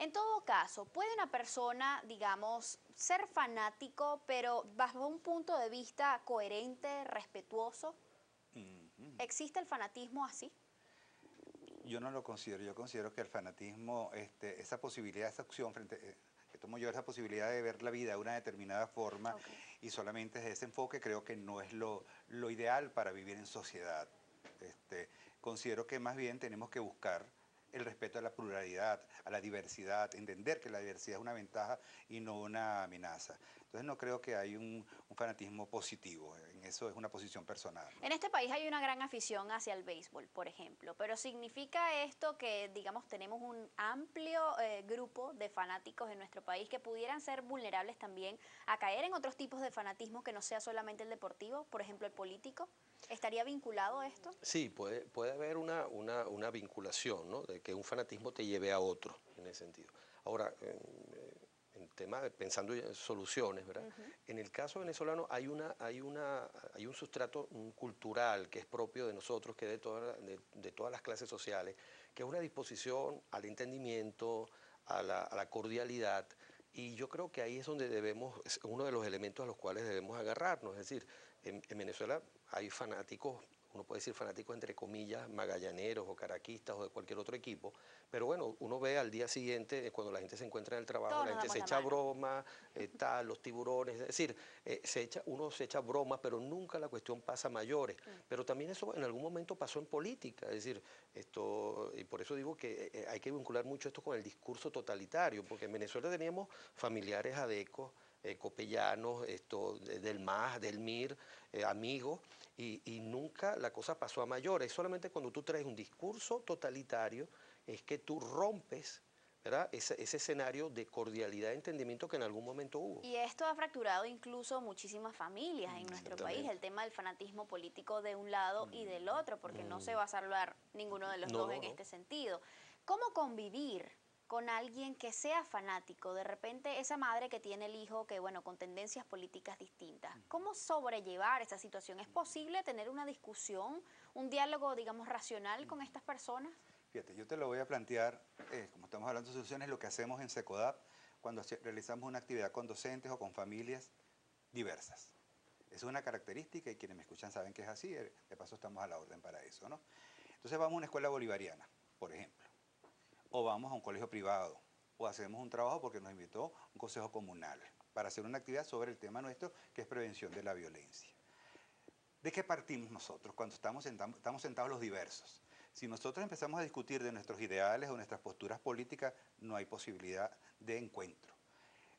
En todo caso, ¿puede una persona, digamos, ser fanático, pero bajo un punto de vista coherente, respetuoso? Ujú. ¿Existe el fanatismo así? Yo no lo considero, yo considero que el fanatismo, esa posibilidad, esa opción que tomo yo, esa posibilidad de ver la vida de una determinada forma Ok. y solamente desde ese enfoque, creo que no es lo ideal para vivir en sociedad. Considero que más bien tenemos que buscar el respeto a la pluralidad, a la diversidad, entender que la diversidad es una ventaja y no una amenaza. Entonces no creo que hay un fanatismo positivo, en eso es una posición personal, ¿no? En este país hay una gran afición hacia el béisbol, por ejemplo, pero ¿significa esto que, digamos, tenemos un amplio grupo de fanáticos en nuestro país que pudieran ser vulnerables también a caer en otros tipos de fanatismo que no sea solamente el deportivo, por ejemplo, el político? ¿Estaría vinculado a esto? Sí, puede haber una vinculación, ¿no? De que un fanatismo te lleve a otro, en ese sentido. Ahora, en tema pensando en soluciones, ¿verdad? Ujú. En el caso venezolano hay un sustrato cultural que es propio de nosotros, que es de todas las clases sociales, que es una disposición al entendimiento, a la cordialidad. Y yo creo que ahí es donde es uno de los elementos a los cuales debemos agarrarnos. Es decir, en Venezuela hay fanáticos, uno puede decir fanáticos entre comillas, magallaneros o caraquistas o de cualquier otro equipo, pero bueno, uno ve al día siguiente, cuando la gente se encuentra en el trabajo, Todos la nos gente damos se la echa mano. broma, tal, los tiburones, es decir, uno se echa broma, pero nunca la cuestión pasa a mayores. Mm. Pero también eso en algún momento pasó en política, es decir, y por eso digo que hay que vincular mucho esto con el discurso totalitario, porque en Venezuela teníamos familiares adecos, copellanos, del MAS, del MIR, amigos, y nunca la cosa pasó a mayores. Solamente cuando tú traes un discurso totalitario es que tú rompes, ¿verdad? Ese escenario de cordialidad y entendimiento que en algún momento hubo. Y esto ha fracturado incluso muchísimas familias en nuestro país, el Exactamente. tema del fanatismo político de un lado y del otro, porque no se va a salvar ninguno de los No, dos no, en no. este sentido. ¿Cómo convivir con alguien que sea fanático? De repente esa madre que tiene el hijo que, bueno, con tendencias políticas distintas. ¿Cómo sobrellevar esa situación? ¿Es posible tener una discusión, un diálogo, digamos, racional con estas personas? Fíjate, yo te lo voy a plantear, como estamos hablando de soluciones, lo que hacemos en SECODAP cuando realizamos una actividad con docentes o con familias diversas. Es una característica y quienes me escuchan saben que es así, de paso estamos a la orden para eso, ¿no? Entonces vamos a una escuela bolivariana, por ejemplo, o vamos a un colegio privado, o hacemos un trabajo porque nos invitó un consejo comunal para hacer una actividad sobre el tema nuestro, que es prevención de la violencia. ¿De qué partimos nosotros cuando estamos sentados los diversos? Si nosotros empezamos a discutir de nuestros ideales o nuestras posturas políticas, no hay posibilidad de encuentro.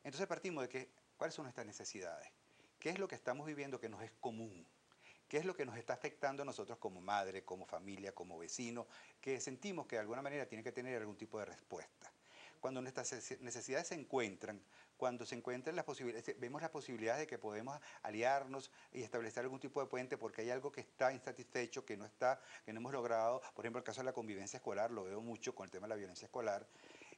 Entonces partimos de que, ¿cuáles son nuestras necesidades? ¿Qué es lo que estamos viviendo que nos es común? ¿Qué es lo que nos está afectando a nosotros como madre, como familia, como vecino, que sentimos que de alguna manera tiene que tener algún tipo de respuesta? Cuando nuestras necesidades se encuentran, cuando se encuentran las posibilidades, vemos las posibilidades de que podemos aliarnos y establecer algún tipo de puente porque hay algo que está insatisfecho, que no está, que no hemos logrado. Por ejemplo, el caso de la convivencia escolar, lo veo mucho con el tema de la violencia escolar.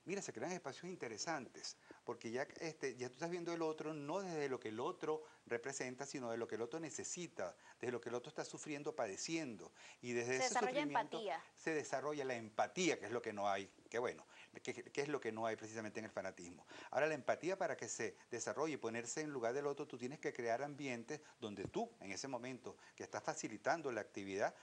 Mira, se crean espacios interesantes, porque ya tú estás viendo el otro no desde lo que el otro representa, sino de lo que el otro necesita, desde lo que el otro está sufriendo, padeciendo. Y desde Se ese desarrolla sufrimiento empatía. se desarrolla la empatía, que es lo que no hay. Qué bueno, que es lo que no hay precisamente en el fanatismo. Ahora, la empatía, para que se desarrolle y ponerse en lugar del otro, tú tienes que crear ambientes donde tú, en ese momento que estás facilitando la actividad,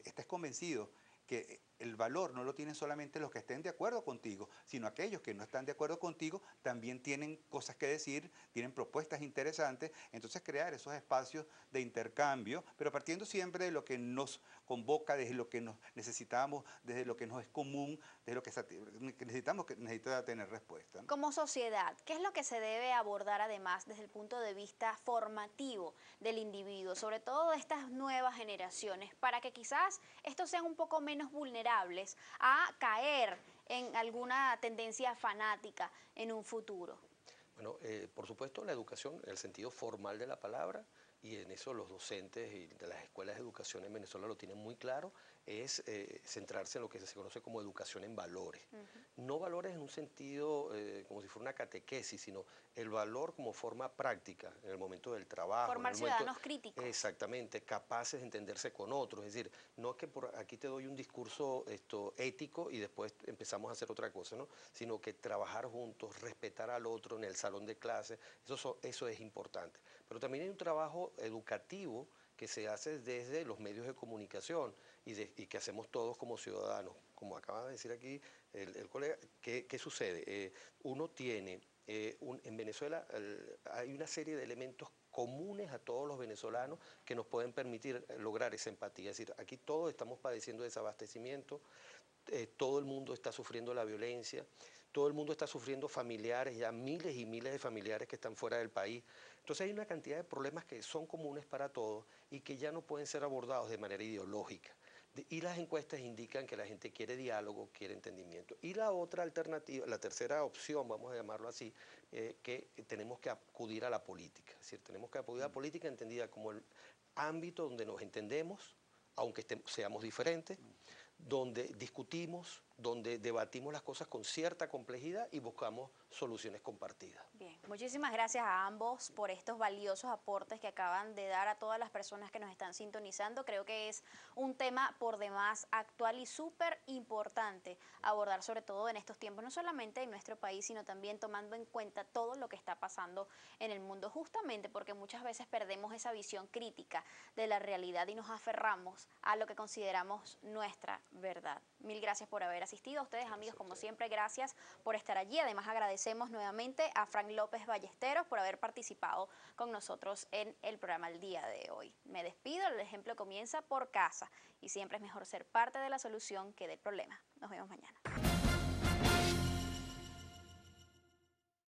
estés convencido que el valor no lo tienen solamente los que estén de acuerdo contigo, sino aquellos que no están de acuerdo contigo también tienen cosas que decir, tienen propuestas interesantes. Entonces crear esos espacios de intercambio, pero partiendo siempre de lo que nos convoca, desde lo que nos necesitamos, desde lo que nos es común, desde lo que necesitamos, que necesita tener respuesta, ¿no? Como sociedad, ¿qué es lo que se debe abordar además desde el punto de vista formativo del individuo, sobre todo de estas nuevas generaciones, para que quizás estos sean un poco menos vulnerables a caer en alguna tendencia fanática en un futuro? Bueno, por supuesto la educación en el sentido formal de la palabra, y en eso los docentes y de las escuelas de educación en Venezuela lo tienen muy claro, es centrarse en lo que se conoce como educación en valores. No valores en un sentido como si fuera una catequesis, sino el valor como forma práctica en el momento del trabajo. Formar ciudadanos críticos. Exactamente, capaces de entenderse con otros. Es decir, no es que por aquí te doy un discurso ético y después empezamos a hacer otra cosa, ¿no? Sino que trabajar juntos, respetar al otro en el salón de clases, eso es importante. Pero también hay un trabajo educativo que se hace desde los medios de comunicación y que hacemos todos como ciudadanos. Como acaba de decir aquí el colega, ¿qué sucede? Uno tiene, en Venezuela hay una serie de elementos comunes a todos los venezolanos que nos pueden permitir lograr esa empatía. Es decir, aquí todos estamos padeciendo desabastecimiento, todo el mundo está sufriendo la violencia, todo el mundo está sufriendo familiares, ya miles y miles de familiares que están fuera del país. Entonces hay una cantidad de problemas que son comunes para todos y que ya no pueden ser abordados de manera ideológica. Y las encuestas indican que la gente quiere diálogo, quiere entendimiento. Y la otra alternativa, la tercera opción, vamos a llamarlo así, que tenemos que acudir a la política. Es decir, tenemos que acudir a la política entendida como el ámbito donde nos entendemos, aunque seamos diferentes, donde discutimos, donde debatimos las cosas con cierta complejidad y buscamos soluciones compartidas. Bien, muchísimas gracias a ambos por estos valiosos aportes que acaban de dar a todas las personas que nos están sintonizando. Creo que es un tema por demás actual y súper importante abordar, sobre todo en estos tiempos, no solamente en nuestro país, sino también tomando en cuenta todo lo que está pasando en el mundo, justamente porque muchas veces perdemos esa visión crítica de la realidad y nos aferramos a lo que consideramos nuestra verdad. Mil gracias por haber asistido. A ustedes, amigos, como siempre, gracias por estar allí. Además, agradecemos nuevamente a Frank López Ballesteros por haber participado con nosotros en el programa el día de hoy. Me despido, el ejemplo comienza por casa y siempre es mejor ser parte de la solución que del problema. Nos vemos mañana.